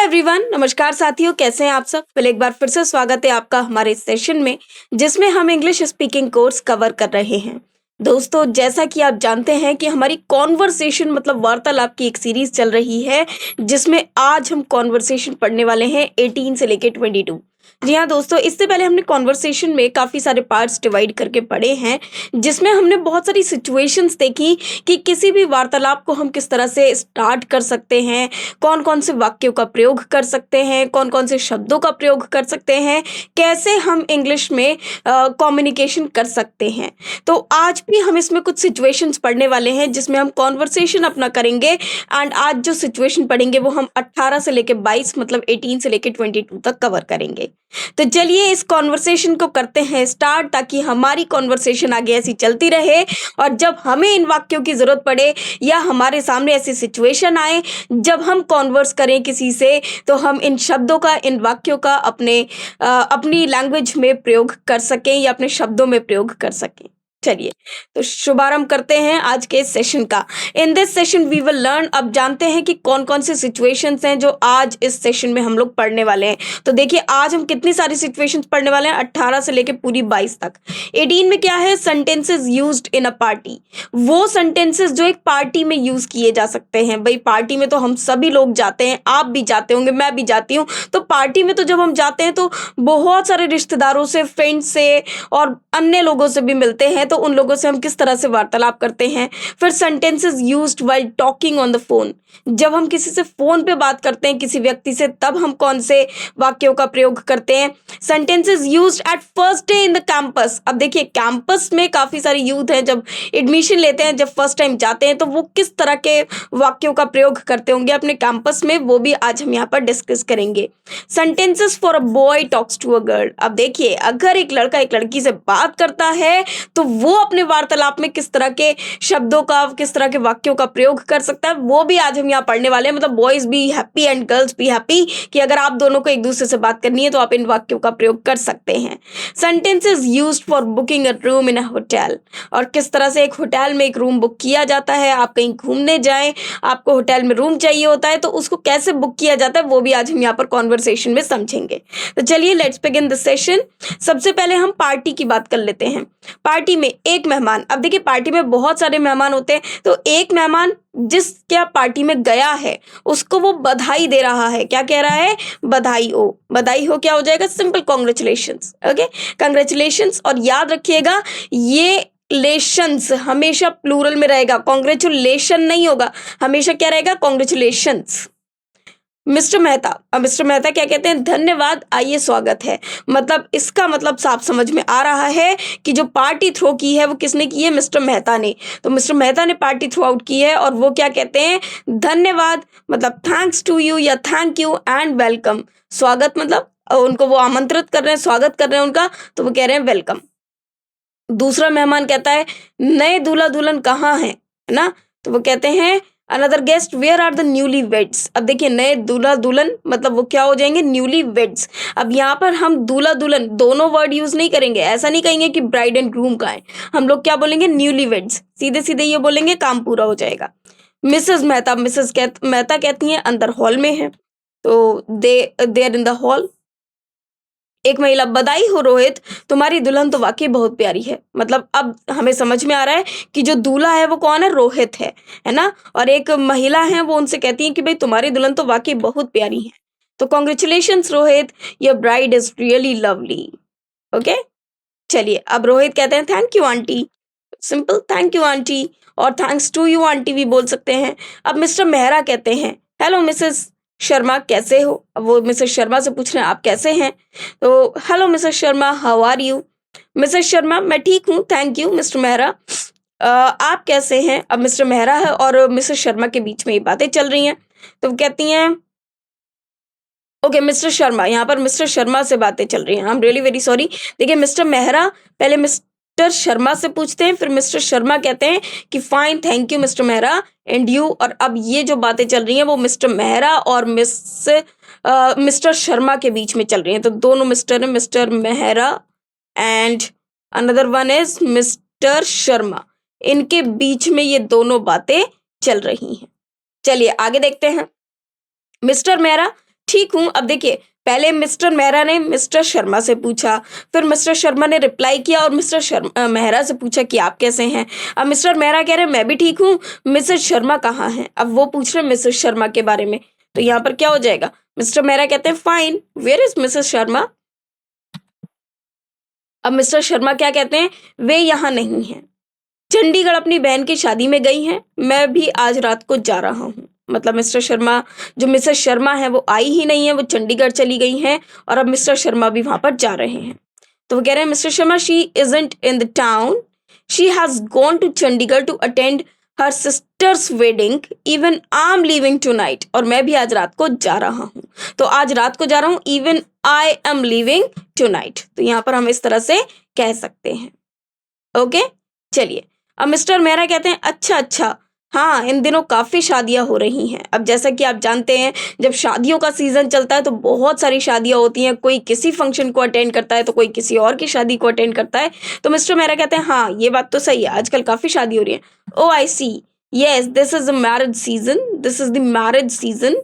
Everyone, नमस्कार साथियों, कैसे हैं आप सब। पहले एक बार फिर से स्वागत है आपका हमारे इस सेशन में जिसमें हम इंग्लिश स्पीकिंग कोर्स कवर कर रहे हैं। दोस्तों, जैसा कि आप जानते हैं कि हमारी कॉन्वर्सेशन मतलब वार्तालाप की एक सीरीज चल रही है जिसमें आज हम कॉन्वर्सेशन पढ़ने वाले हैं 18 से लेके 22। जी हाँ दोस्तों, इससे पहले हमने कॉन्वर्सेशन में काफ़ी सारे पार्ट्स डिवाइड करके पढ़े हैं जिसमें हमने बहुत सारी सिचुएशंस देखी कि किसी भी वार्तालाप को हम किस तरह से स्टार्ट कर सकते हैं, कौन कौन से वाक्यों का प्रयोग कर सकते हैं, कौन कौन से शब्दों का प्रयोग कर सकते हैं, कैसे हम इंग्लिश में कम्युनिकेशन कर सकते हैं। तो आज भी हम इसमें कुछ सिचुएशंस पढ़ने वाले हैं जिसमें हम कॉन्वर्सेशन अपना करेंगे एंड आज जो सिचुएशन पढ़ेंगे वो हम 18 से लेके 22 मतलब 18 से लेके 22 तक कवर करेंगे। तो चलिए इस कॉन्वर्सेशन को करते हैं स्टार्ट ताकि हमारी कॉन्वर्सेशन आगे ऐसी चलती रहे और जब हमें इन वाक्यों की ज़रूरत पड़े या हमारे सामने ऐसी सिचुएशन आए जब हम कॉन्वर्स करें किसी से तो हम इन शब्दों का, इन वाक्यों का अपनी लैंग्वेज में प्रयोग कर सकें या अपने शब्दों में प्रयोग कर सकें। चलिए तो शुभारंभ करते हैं आज के सेशन का। In this session we will learn. अब जानते हैं कि कौन कौन से सिचुएशंस हैं जो आज इस सेशन में हम लोग पढ़ने वाले हैं। तो देखिए आज हम कितनी सारी सिचुएशंस पढ़ने वाले हैं, 18 से लेके पूरी 22 तक। 18 में क्या है, sentences used in a party. वो सेंटेंसेस जो एक पार्टी में यूज किए जा सकते हैं। भाई पार्टी में तो हम सभी लोग जाते हैं, आप भी जाते होंगे, मैं भी जाती हूँ। तो पार्टी में तो जब हम जाते हैं तो बहुत सारे रिश्तेदारों से, फ्रेंड्स से और अन्य लोगों से भी मिलते हैं। तो उन लोगों से हम किस तरह से वार्तालाप करते हैं। फिर sentences used while talking on the phone. जब हम किसी से फोन पे बात करते हैं किसी व्यक्ति से तब हम कौन से वाक्यों का प्रयोग करते हैं। Sentences used at first day in the campus. अब देखिए कैंपस में काफी सारे यूथ हैं, जब एडमिशन लेते हैं, जब फर्स्ट टाइम जाते हैं तो वो किस तरह के वाक्यों का प्रयोग करते होंगे अपने कैंपस में, वो भी आज हम यहाँ पर डिस्कस करेंगे। Sentences for a boy talks to a girl. अब देखिए अगर एक लड़का एक लड़की से बात करता है तो वो अपने वार्तालाप में किस तरह के शब्दों का, किस तरह के वाक्यों का प्रयोग कर सकता है, वो भी आज हम यहाँ पढ़ने वाले हैं। मतलब boys be happy and girls be happy कि अगर आप दोनों को एक दूसरे से बात करनी है तो आप इन वाक्यों का प्रयोग कर सकते हैं। Sentences used for booking a room in a hotel. और किस तरह से एक होटल में एक रूम बुक किया जाता है। आप कहीं घूमने जाएं, आपको होटल में रूम चाहिए होता है तो उसको कैसे बुक किया जाता है वो भी आज हम यहाँ पर कॉन्वर्सेशन में समझेंगे। तो चलिए लेट्स बिगिन द सेशन। सबसे पहले हम पार्टी की बात कर लेते हैं। पार्टी में एक मेहमान, अब देखिए पार्टी में बहुत सारे मेहमान होते हैं तो एक मेहमान जिस क्या पार्टी में गया है उसको वो बधाई दे रहा है। क्या कह रहा है, बधाई हो। बधाई हो क्या हो जाएगा, सिंपल कॉन्ग्रेचुलेशंस। Okay, congratulations. और याद रखिएगा ये लेशंस हमेशा प्लूरल में रहेगा, कॉन्ग्रेचुलेशन नहीं होगा, हमेशा क्या रहेगा, कॉन्ग्रेचुलेशंस। मिस्टर मेहता, अब मिस्टर मेहता क्या कहते हैं, धन्यवाद, आइए स्वागत है। मतलब इसका मतलब साफ समझ में आ रहा है कि जो पार्टी थ्रो की है वो किसने की है, मिस्टर मेहता ने। तो मिस्टर मेहता ने पार्टी थ्रो आउट की है और वो क्या कहते हैं, धन्यवाद मतलब थैंक्स टू यू या थैंक यू एंड वेलकम। स्वागत मतलब उनको वो आमंत्रित कर रहे हैं, स्वागत कर रहे हैं उनका, तो वो कह रहे हैं वेलकम। दूसरा मेहमान कहता है नए दूल्हा दुल्हन कहाँ हैं, है ना। तो वो कहते हैं another guest where are the newly weds. अब देखिए नए दूल्हा दुल्हन मतलब वो क्या हो जाएंगे, न्यूली वेड्स। अब यहाँ पर हम दूल्हा दुल्हन दोनों वर्ड यूज नहीं करेंगे, ऐसा नहीं कहेंगे कि ब्राइड एंड ग्रूम का है, हम लोग क्या बोलेंगे, न्यूली वेड्स। सीधे सीधे ये बोलेंगे, काम पूरा हो जाएगा। मिसेस मेहता, मेहता कहती हैं अंदर हॉल में है, तो देर इन द हॉल। एक महिला, बधाई हो रोहित, तुम्हारी दुल्हन तो वाकई बहुत प्यारी है। मतलब अब हमें समझ में आ रहा है कि जो दूल्हा है वो कौन है, रोहित है ना। और एक महिला है वो उनसे कहती है कि भाई तुम्हारी दुल्हन तो वाकई बहुत प्यारी है। तो congratulations Rohit, your bride is really lovely. Okay, चलिए अब रोहित कहते हैं thank you aunty, simple thank you aunty, और थैंक्स टू यू आंटी भी बोल सकते हैं। अब मिस्टर मेहरा कहते हैं हेलो मिसेस शर्मा, कैसे हो। अब वो मिसेस शर्मा से पूछ रहे हैं आप कैसे हैं। तो hello Mrs Sharma, how are you. Mrs Sharma, मैं ठीक हूँ थैंक यू। मिस्टर मेहरा, आप कैसे हैं। अब मिस्टर मेहरा है और मिसेस शर्मा के बीच में ये बातें चल रही हैं। तो वो कहती हैं ओके मिस्टर शर्मा, यहाँ पर मिस्टर शर्मा से बातें चल रही हैं, I am really very sorry. देखिए मिस्टर मेहरा पहले मिस्टर शर्मा से पूछते हैं, फिर मिस्टर शर्मा कहते हैं कि fine thank you mister Mehra and you. और अब ये जो बातें चल रही हैं वो मिस्टर मेहरा और मिस्टर शर्मा के बीच में चल रही हैं। तो दोनों मिस्टर हैं, mister Mehra and another one is mister Sharma, इनके बीच में ये दोनों बातें चल रही हैं। चलिए आगे देखते हैं। मिस्टर मेहरा, ठीक हूँ। अब देखिए, पहले मिस्टर मेहरा ने मिस्टर शर्मा से पूछा, फिर मिस्टर शर्मा ने रिप्लाई किया और मेहरा से पूछा कि आप कैसे हैं? अब मिस्टर मेहरा कह रहे हैं मैं भी ठीक हूँ, मिसेज़ शर्मा कहाँ हैं? अब वो पूछ रहे हैं मिसेज़ शर्मा के बारे में। तो यहाँ पर क्या हो जाएगा? मिस्टर मेहरा कहते हैं fine, where is Mrs Sharma? अब मिस्टर शर्मा क्या कहते हैं? वे यहाँ नहीं हैं। चंडीगढ़ अपनी बहन की शादी में गई हैं, मैं भी आज रात को जा रहा हूँ। मतलब मिस्टर शर्मा, जो मिसेस शर्मा हैं वो आई ही नहीं है, वो चंडीगढ़ चली गई हैं और अब मिस्टर शर्मा भी वहाँ पर जा रहे हैं। तो वो कह रहे हैं Mr Sharma she isn't in the town, she has gone to Chandigarh to attend her sister's wedding, even I am leaving tonight, और मैं भी आज रात को जा रहा हूँ। तो आज रात को जा रहा हूँ, even I am leaving tonight. तो यहाँ पर हम इस तरह से कह सकते हैं। ओके, चलिए। अब मिस्टर मेहरा कहते हैं अच्छा अच्छा, हाँ इन दिनों काफ़ी शादियाँ हो रही हैं। अब जैसा कि आप जानते हैं, जब शादियों का सीज़न चलता है तो बहुत सारी शादियाँ होती हैं, कोई किसी फंक्शन को अटेंड करता है तो कोई किसी और की शादी को अटेंड करता है। तो मिस्टर मेहरा कहते हैं हाँ ये बात तो सही है, आजकल काफ़ी शादी हो रही है। Oh I see, yes this is the marriage season, this is the marriage season.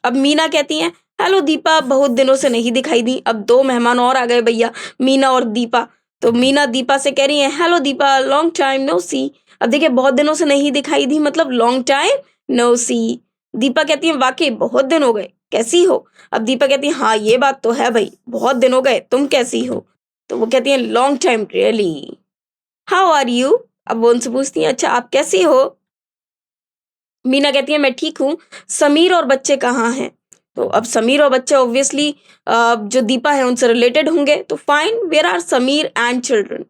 अब मीना कहती हैं हेलो दीपा, बहुत दिनों से नहीं दिखाई दी। अब दो मेहमान और आ गए भैया, मीना और दीपा। तो मीना दीपा से कह रही है hello Deepa, long time no see. अब देखिए, बहुत दिनों से नहीं दिखाई दी मतलब long time no see. Deepa कहती है वाकई बहुत दिन हो गए, कैसी हो? अब दीपा कहती है हाँ ये बात तो है भाई, बहुत दिन हो गए, तुम कैसी हो? तो वो कहती है long time really, how are you? अब वो उनसे पूछती है अच्छा आप कैसी हो? मीना कहती है मैं ठीक हूँ, समीर और बच्चे कहाँ हैं? तो अब समीर और बच्चे ऑब्वियसली जो दीपा है उनसे रिलेटेड होंगे, तो fine, where are Sameer and children?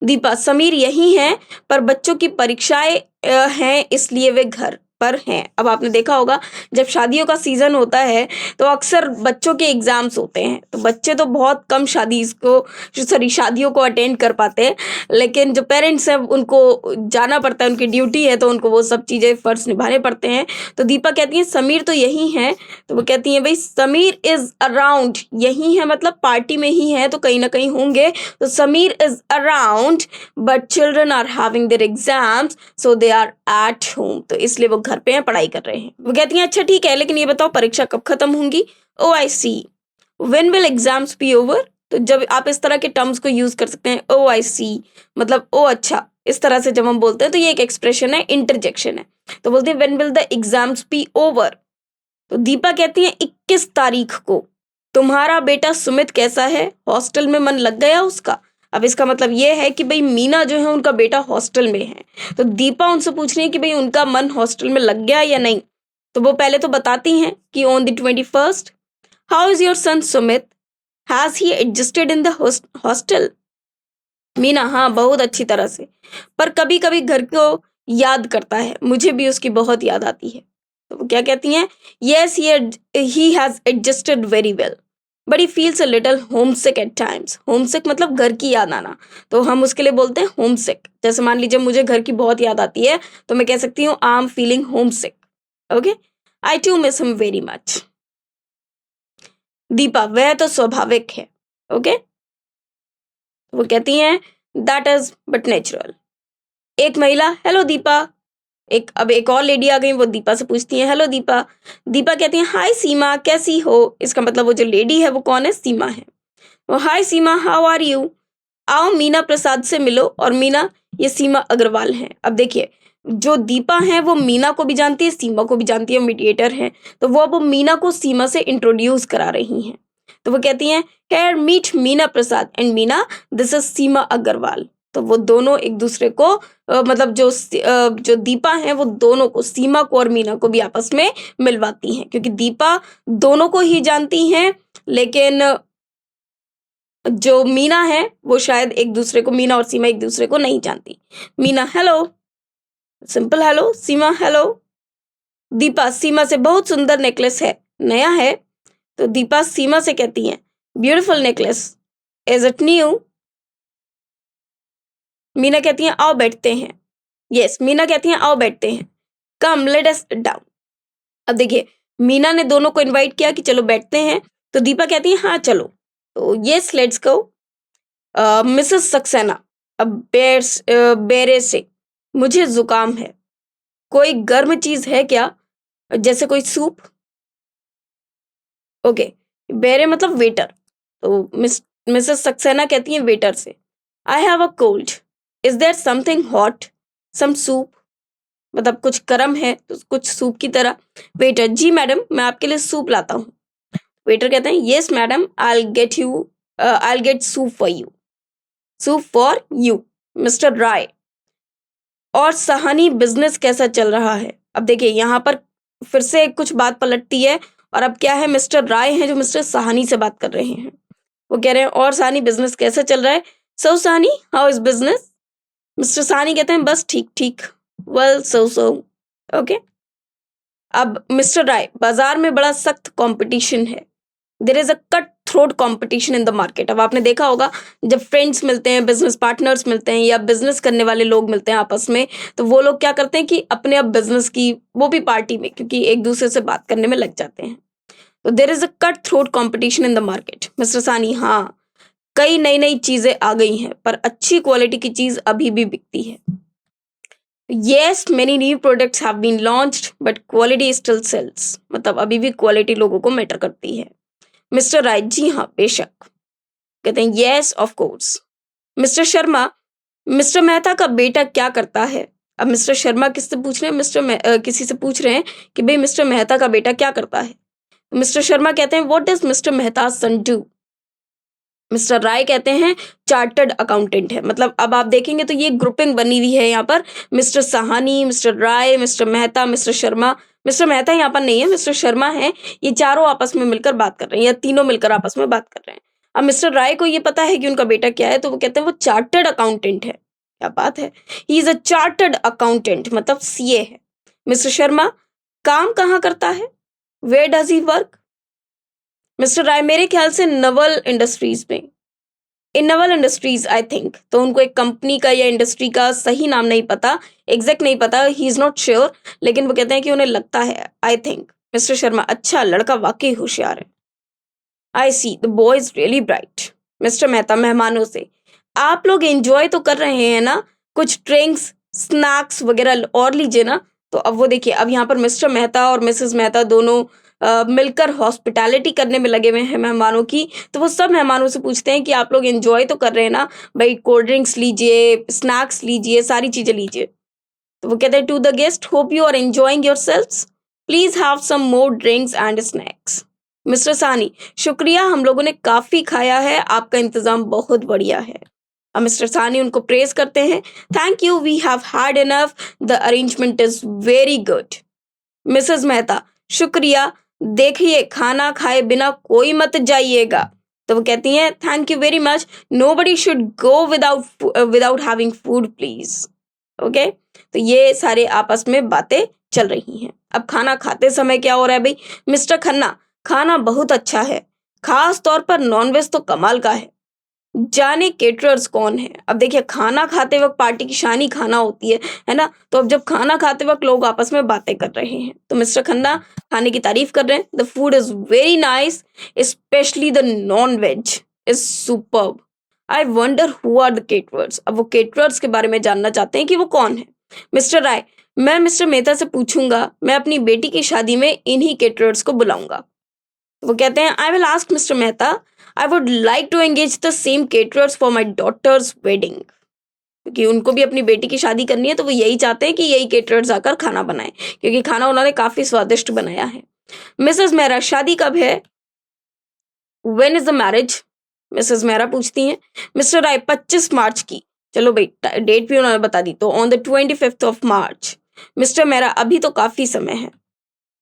Deepa Sameer यही हैं, पर बच्चों की परीक्षाएं हैं इसलिए वे घर पर हैं। अब आपने देखा होगा, जब शादियों का सीजन होता है तो अक्सर बच्चों के एग्जाम्स होते हैं, तो बच्चे तो बहुत कम शादियों को अटेंड कर पाते हैं, लेकिन जो पेरेंट्स हैं उनको जाना पड़ता है, उनकी ड्यूटी है तो उनको वो सब चीज़ें फ़र्ज़ निभाने पड़ते हैं। तो दीपा कहती हैं समीर तो यही हैं। तो वो कहती हैं भाई समीर इज़ अराउंड, यही है मतलब पार्टी में ही है तो कहीं ना कहीं होंगे। तो Sameer is around but children are having their exams so they are at home, तो इसलिए वो घर पे हैं, पढ़ाई कर रहे हैं। वो कहती हैं अच्छा ठीक है, लेकिन ये बताओ परीक्षा कब खत्म होंगी? Oh I see, when will exams be over? तो जब आप इस तरह के टर्म्स को यूज कर सकते हैं, ओ आई सी मतलब ओ अच्छा, इस तरह से जब हम बोलते हैं तो ये एक एक्सप्रेशन है, इंटरजेक्शन है। तो बोलते हैं when will the exams be over? तो दीपा कहती है 21 तारीख को। तुम्हारा बेटा सुमित कैसा है, हॉस्टल में मन लग गया उसका? अब इसका मतलब ये है कि भाई मीना जो है उनका बेटा हॉस्टल में है, तो दीपा उनसे पूछ रही है कि भाई उनका मन हॉस्टल में लग गया या नहीं। तो वो पहले तो बताती हैं कि on the 21st, how is your son Sumit, has he adjusted in the hostel? Meena हाँ बहुत अच्छी तरह से, पर कभी कभी घर को याद करता है, मुझे भी उसकी बहुत याद आती है। तो वो क्या कहती हैं, yes he has adjusted very well but he feels a little homesick at times. Homesick मतलब घर की याद आना, तो हम उसके लिए बोलते हैं होमसिक। जैसे मान लीजिए मुझे घर की बहुत याद आती है तो मैं कह सकती हूँ I am feeling homesick. Okay, I too miss him very much. Deepa वह तो स्वाभाविक है। ओके, वो कहती हैं दैट इज बट नेचुरल। एक महिला हेलो दीपा, अब एक और लेडी आ गई, वो दीपा से पूछती है हेलो दीपा। दीपा कहती है हाय सीमा, कैसी हो? इसका मतलब वो जो लेडी है वो कौन है, सीमा है। वो हाय सीमा, हाउ आर यू? आओ मीना प्रसाद से मिलो। और मीना, ये सीमा अग्रवाल हैं। अब देखिए, जो दीपा हैं वो मीना को भी जानती है, सीमा को भी जानती है, मीडिएटर है, तो वो अब मीना को सीमा से इंट्रोड्यूस करा रही हैं। तो वो कहती हैं here meet Meena Prasad and Meena, this is Seema Agarwal. तो वो दोनों एक दूसरे को मतलब जो दीपा हैं वो दोनों को, सीमा को और मीना को भी आपस में मिलवाती हैं, क्योंकि दीपा दोनों को ही जानती हैं, लेकिन जो मीना है वो शायद एक दूसरे को, मीना और सीमा एक दूसरे को नहीं जानती। Meena hello, simple hello. Seema hello. Deepa Seema से बहुत सुंदर नेकलेस है, नया है? तो दीपा सीमा से कहती हैं beautiful necklace, is it new? Meena कहती हैं आओ बैठते हैं। यस, मीना कहती हैं आओ बैठते हैं, कम लेट अस डाउन। अब देखिए, मीना ने दोनों को इनवाइट किया कि चलो बैठते हैं, तो दीपा कहती है हाँ चलो। तो yes let's go. Mrs Saxena, अब बेरे से, मुझे जुकाम है, कोई गर्म चीज है क्या, जैसे कोई सूप? ओके, बेरे मतलब वेटर। तो मिसेस सक्सेना कहती हैं वेटर से, I have a cold, is there something hot, some soup, मतलब कुछ गर्म है तो कुछ सूप की तरह। वेटर, जी मैडम मैं आपके लिए सूप लाता हूँ। वेटर कहते हैं, yes madam, I get soup for you, soup for you mister Rai. और सहानी बिजनेस कैसा चल रहा है? अब देखिए यहाँ पर फिर से कुछ बात पलटती है, और अब क्या है, मिस्टर राय हैं जो मिस्टर सहानी से बात कर रहे हैं। वो कह रहे हैं, और सहानी बिजनेस कैसा चल रहा है? So Sahani, how is business? Mister Sahani कहते हैं, बस ठीक ठीक, वेल सो सो। ओके। अब मिस्टर राय, बाजार में बड़ा सख्त कंपटीशन है, there is a cut throat competition in the market. अब आपने देखा होगा, जब फ्रेंड्स मिलते हैं, बिजनेस पार्टनर्स मिलते हैं, या बिजनेस करने वाले लोग मिलते हैं आपस में, तो वो लोग क्या करते हैं कि अपने अब बिजनेस की वो भी पार्टी में, क्योंकि एक दूसरे से बात करने में लग जाते हैं। तो there is a cut throat competition in the market. Mr Sani, हाँ, कई नई नई चीजें आ गई हैं, पर अच्छी क्वालिटी की चीज अभी भी बिकती है। Yes, many new products have been launched but quality still sells, मतलब अभी भी क्वालिटी लोगों को मैटर करती है। मिस्टर राय, जी हाँ बेशक। कहते हैं, yes of course. Mister Sharma, mister Mehta का बेटा क्या करता है? अब मिस्टर शर्मा किससे पूछ रहे हैं? किसी से पूछ रहे हैं कि भाई मिस्टर मेहता का बेटा क्या करता है। मिस्टर शर्मा कहते हैं, what does mister Mehta son do? Mister Rai कहते हैं, चार्टर्ड अकाउंटेंट है। मतलब अब आप देखेंगे तो ये ग्रुपिंग बनी हुई है यहाँ पर, mister Sahani, mister Rai, mister Mehta, mister Sharma. Mister Mehta यहाँ पर नहीं है, मिस्टर शर्मा है। ये चारों आपस में मिलकर बात कर रहे हैं, या तीनों मिलकर आपस में बात कर रहे हैं। अब मिस्टर राय को ये पता है कि उनका बेटा क्या है, तो वो कहते हैं वो चार्टर्ड अकाउंटेंट है। क्या बात है, he is a chartered accountant, मतलब सीए है। मिस्टर शर्मा, काम कहाँ करता है? Where does he work? Mister Rai, मेरे ख्याल से नवल इंडस्ट्रीज में, in Naval industries I think. तो उनको एक कंपनी का या इंडस्ट्री का सही नाम नहीं पता, एग्जैक्ट नहीं पता, ही इज नॉट श्योर, लेकिन वो कहते हैं कि उन्हें लगता है, आई थिंक। मिस्टर शर्मा, अच्छा, लड़का वाकई होशियार है। I see, the boy is really bright. Mister Mehta मेहमानों से, आप लोग एंजॉय तो कर रहे हैं ना, कुछ ड्रिंक्स स्नैक्स वगैरह और लीजिए ना। तो अब वो देखिए, अब यहाँ पर मिस्टर मेहता और मिसेस मेहता दोनों मिलकर हॉस्पिटैलिटी करने में लगे हुए हैं मेहमानों की। तो वो सब मेहमानों से पूछते हैं कि आप लोग एंजॉय तो कर रहे हैं ना, भाई कोल्ड ड्रिंक्स लीजिए, स्नैक्स लीजिए, सारी चीजें लीजिए। तो वो कहते हैं, to the guest, hope you are enjoying your selves, please have some more drinks and snacks. Mister Sani, शुक्रिया, हम लोगों ने काफी खाया है, आपका इंतजाम बहुत बढ़िया है। अब मिस्टर सानी उनको प्रेज करते हैं, thank you, we have had enough, the arrangement is very good. Mrs Mehta, शुक्रिया, देखिए खाना खाए बिना कोई मत जाइएगा। तो वो कहती हैं, thank you very much, nobody should go without having food please. Okay. तो ये सारे आपस में बातें चल रही हैं। अब खाना खाते समय क्या हो रहा है भाई? मिस्टर खन्ना, खाना बहुत अच्छा है, खास तौर पर नॉनवेज तो कमाल का है। जाने केटरर्स कौन है? अब देखिए, खाना खाते वक्त पार्टी की शान ही खाना होती है ना? तो अब जब खाना खाते वक्त लोग आपस में बातें कर रहे हैं, तो मिस्टर खन्ना खाने की तारीफ कर रहे हैं, the food is very nice, specially the non veg is superb. I wonder who are the caterers. अब वो केटरर्स के बारे में जानना चाहते हैं कि वो कौन है। मिस्टर राय, मैं मिस्टर मेहता से पूछूंगा, मैं अपनी बेटी की शादी में इन्हीं केटरर्स को बुलाऊंगा। वो कहते हैं, I will ask Mr Mehta, I would like to engage the same caterers for my daughter's wedding. क्योंकि उनको भी अपनी बेटी की शादी करनी है, तो वो यही चाहते हैं कि यही केटरर्स आकर खाना बनाएं, क्योंकि खाना उन्होंने काफी स्वादिष्ट बनाया है। मिसेस मेहरा, शादी कब है? When is the marriage? Mrs Mehra पूछती हैं। मिस्टर राय, 25 मार्च की। चलो भाई, डेट भी उन्होंने बता दी, तो on the 25th of March. Mister Mehra, अभी तो काफी समय है।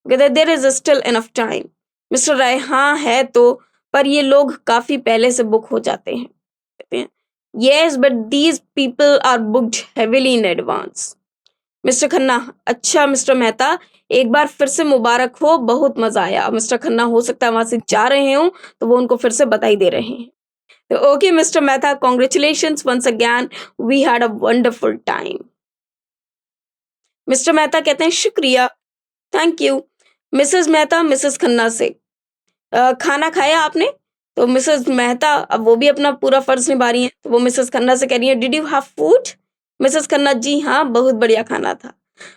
कहते, there is still enough time. Mister Rai, हाँ है तो, पर ये लोग काफी पहले से बुक हो जाते हैं। कहते हैं, yes but these people are booked heavily in advance. Mr Khanna, अच्छा मिस्टर मेहता, एक बार फिर से मुबारक हो, बहुत मजा आया। मिस्टर खन्ना हो सकता है वहां से जा रहे हो, तो वो उनको फिर से बधाई दे रहे हैं। तो okay mister Mehta, congratulations once again, we had a wonderful time. Mr Mehta कहते हैं, शुक्रिया, thank you. Mrs Mehta Mrs Khanna से, खाना खाया आपने? तो मिसेस मेहता, अब वो भी अपना पूरा फर्ज निभा रही हैं, तो वो मिसेस खन्ना से कह रही हैं, did you have food? Missus Khanna, जी हाँ, बहुत बढ़िया खाना था।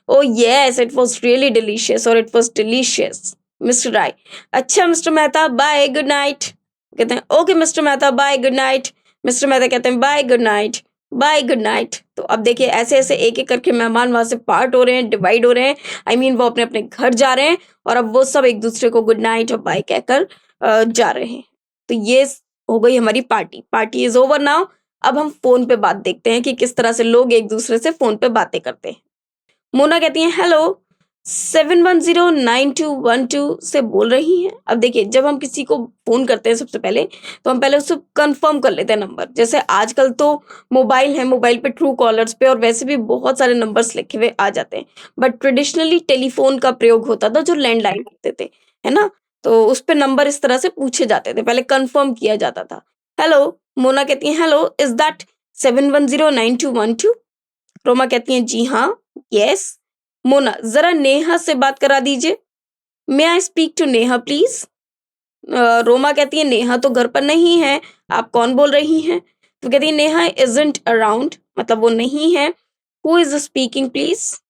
Oh yes, it was really delicious, और it was delicious. Mister Rai, अच्छा mister Mehta bye good night. कहते हैं okay mister Mehta bye good night. Mister Mehta कहते हैं bye good night, bye good night. तो अब देखिए ऐसे ऐसे एक एक करके मेहमान वहां से पार्ट हो रहे हैं, डिवाइड हो रहे हैं। वो अपने अपने घर जा रहे हैं और अब वो सब एक दूसरे को गुड नाइट और बाय कहकर जा रहे हैं। तो ये हो गई हमारी party. Party is over now. अब हम फोन पे बात देखते हैं कि किस तरह से लोग एक दूसरे से फोन पे बातें करते हैं। मोना कहती है हेलो 7109212 से बोल रही हैं। अब देखिए जब हम किसी को फोन करते हैं सबसे पहले तो हम पहले उससे कंफर्म कर लेते हैं नंबर। जैसे आजकल तो मोबाइल है, मोबाइल पे ट्रू कॉलर्स पे और वैसे भी बहुत सारे नंबर्स लिखे हुए आ जाते हैं। बट ट्रेडिशनली टेलीफोन का प्रयोग होता था जो लैंडलाइन होते थे, है ना। तो उस पे नंबर इस तरह से पूछे जाते थे, पहले कंफर्म किया जाता था। हेलो, मोना कहती है हेलो इज दैट 7109212। रोमा कहती हैं जी हाँ, यस। मोना जरा नेहा से बात करा दीजिए। May I speak to Neha please. Roma कहती है नेहा तो घर पर नहीं है, आप कौन बोल रही हैं। तो कहती है नेहा इजंट अराउंड, मतलब वो नहीं है। Who is speaking please.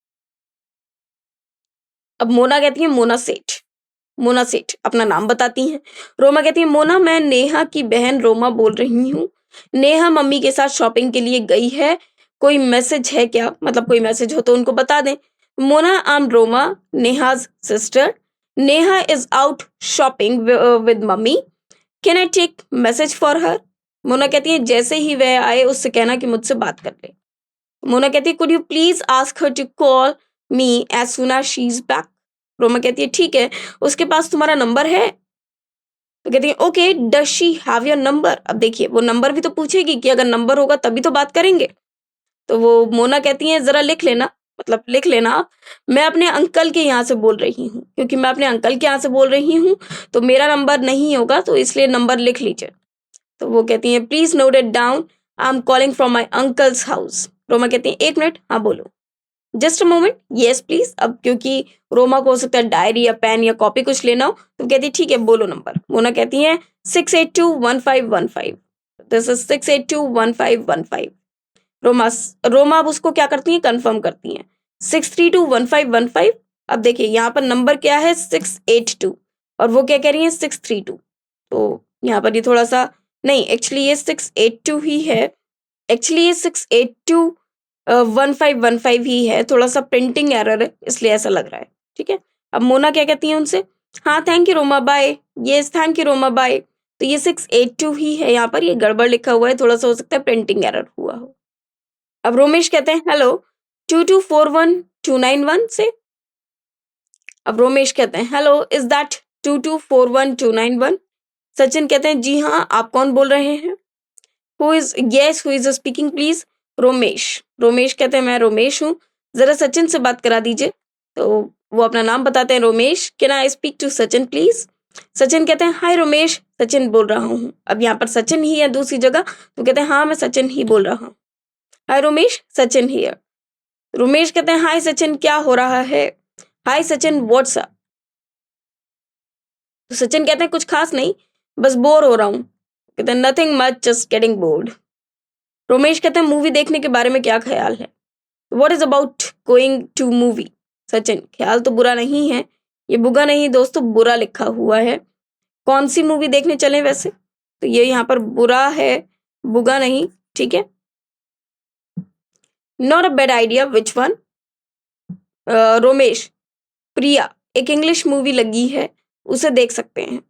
अब मोना कहती है मोना सेठ। मोना सेठ अपना नाम बताती हैं। रोमा कहती है मोना मैं नेहा की बहन रोमा बोल रही हूँ। नेहा मम्मी के साथ शॉपिंग के लिए गई है, कोई मैसेज है क्या, मतलब कोई मैसेज हो तो उनको बता दें। Mona I am Roma, Neha's sister. Neha is out shopping with mummy, can I take message for her. Mona कहती है जैसे ही वह आए उससे कहना कि मुझसे बात कर ले। मोना कहती है could you please ask her to call me as soon as she is back. Roma कहती है ठीक है, उसके पास तुम्हारा नंबर है। तो कहती है okay does she have your number. अब देखिए वो नंबर भी तो पूछेगी कि अगर नंबर होगा तभी तो बात करेंगे। तो वो मोना कहती है जरा लिख लेना, मतलब लिख लेना आप। मैं अपने अंकल के यहाँ से बोल रही हूँ, क्योंकि मैं अपने अंकल के यहाँ से बोल रही हूँ तो मेरा नंबर नहीं होगा, तो इसलिए नंबर लिख लीजिए। तो वो कहती है please note it down, I am calling from my uncles house. Roma कहती है एक मिनट, हाँ बोलो। Just a moment, yes please. अब क्योंकि रोमा को हो सकता है डायरी या पेन या कॉपी कुछ लेना हो, तो कहती है ठीक है बोलो नंबर। मोना कहती है 6821515। This is 6821515। रोमा रोमा अब उसको क्या करती है, कंफर्म करती हैं 6321515। अब देखिए यहाँ पर नंबर क्या है 682 और वो क्या कह रही है 632। तो यहाँ पर ये थोड़ा सा, नहीं एक्चुअली ये 682 ही है। एक्चुअली ये 6821515 ही है, थोड़ा सा प्रिंटिंग एरर है इसलिए ऐसा लग रहा है। ठीक है, अब मोना क्या कहती है उनसे, हाँ thank you Roma bye. Yes thank you Roma bye. तो ये 682 ही है, यहाँ पर ये गड़बड़ लिखा हुआ है, थोड़ा सा हो सकता है प्रिंटिंग एरर हुआ हो। अब रोमेश कहते हैं हेलो 2241291 से। अब रोमेश कहते हैं हेलो इज दैट 2241291। सचिन कहते हैं जी हाँ, आप कौन बोल रहे हैं। Who is, yes who is speaking please. Romesh, Romesh कहते हैं मैं रोमेश हूँ, जरा सचिन से बात करा दीजिए। तो वो अपना नाम बताते हैं Romesh, can I speak to Sachin please. Sachin कहते हैं हाय रोमेश, सचिन बोल रहा हूँ। अब यहाँ पर सचिन ही है दूसरी जगह, तो कहते हैं हाँ मैं सचिन ही बोल रहा हूँ। हाय रोमेश, सचिन हियर। रोमेश कहते हैं हाय सचिन, क्या हो रहा है। हाय सचिन व्हाट्स अप। तो सचिन कहते हैं कुछ खास नहीं, बस बोर हो रहा हूँ। कहते हैं nothing much just getting bored. Romesh कहते हैं मूवी देखने के बारे में क्या ख्याल है। What is about going to movie. Sachin ख्याल तो बुरा नहीं है, ये बुरा नहीं दोस्तों, बुरा लिखा हुआ है। कौन सी मूवी देखने चले वैसे, तो ये यहाँ पर बुरा है, बुगा नहीं। ठीक है, not a bad idea, which one. Romesh, Priya एक इंग्लिश मूवी लगी है, उसे देख सकते हैं।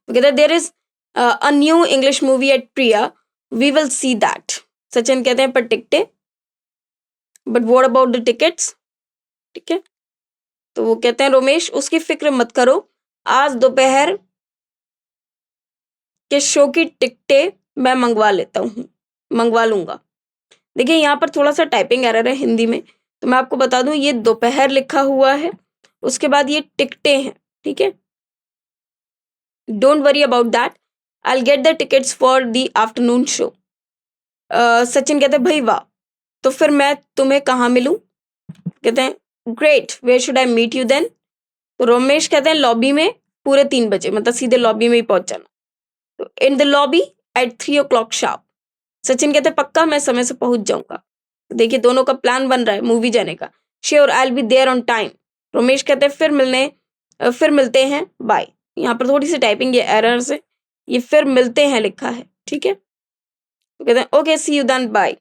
कहते there is a new English movie at Priya, we will see that. Sachin कहते हैं पर टिकटें, but what about the tickets. ठीक है, तो वो कहते हैं रोमेश उसकी फिक्र मत करो, आज दोपहर के शो की टिकटें मैं मंगवा लेता हूँ, मंगवा लूंगा। देखिए यहाँ पर थोड़ा सा टाइपिंग एरर है हिंदी में, तो मैं आपको बता दूं ये दोपहर लिखा हुआ है, उसके बाद ये टिकटें हैं। ठीक है, don't worry about that, I will get the tickets for the afternoon show. Sachin कहते हैं भाई वाह, तो फिर मैं तुम्हें कहाँ मिलूं। कहते हैं great, where should I meet you then. तो रोमेश कहते हैं लॉबी में पूरे 3 बजे, मतलब सीधे लॉबी में ही पहुंच जाना। तो in the lobby at 3 o'clock sharp. Sachin कहते हैं पक्का मैं समय से पहुंच जाऊंगा। देखिए दोनों का प्लान बन रहा है मूवी जाने का। Sure I will be there on time. Romesh कहते हैं फिर मिलते हैं, बाय। यहाँ पर थोड़ी सी टाइपिंग ये एरर से ये फिर मिलते हैं लिखा है, ठीक है। तो कहते हैं okay see you then, bye.